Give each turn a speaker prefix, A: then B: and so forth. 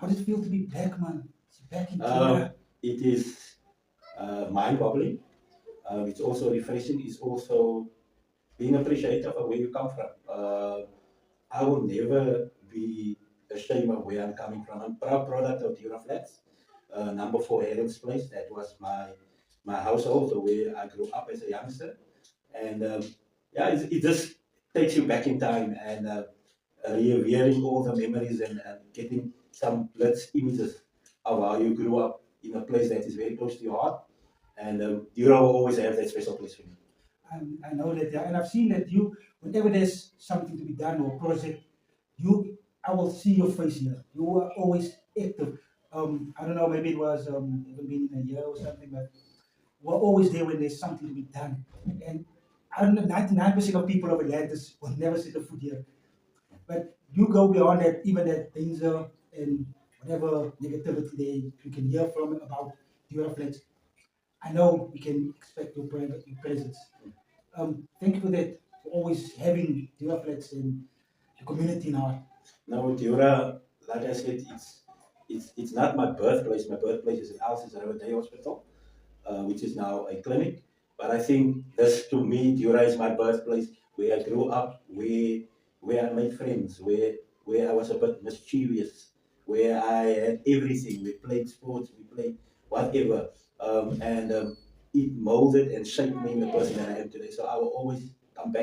A: How does it feel to be back, man? It's back in
B: It is mind-boggling. It's also refreshing. It's also being appreciative of where you come from. I will never be ashamed of where I'm coming from. I'm proud product of Duraflats. Number 4 Adams Place. That was my household, where I grew up as a youngster. And yeah, it just takes you back in time and revealing all the memories and getting some blitz images of how you grew up in a place that is very close to your heart. And Dura will always have that special place for me.
A: I know that, yeah, and I've seen that you, whenever there's something to be done or project, I will see your face here. You are always active. I don't know, maybe it was even been in a year or something, but we're always there when there's something to be done. And I don't know, 99% of people of Atlantis will never set a foot here. But you go beyond that, even that danger and whatever negativity you can hear from about Duraflex. I know we can expect your presence. Thank you for that, for always having Duraflex in the community now.
B: Now, Dura, like I said, it's not my birthplace. My birthplace is in Alsis River Day Hospital, which is now a clinic. But I think this, to me, Dura is my birthplace, where I grew up, where I made friends, where I was a bit mischievous, where I had everything. We played sports, we played whatever, and it molded and shaped me in the person that I am today. So I will always come back.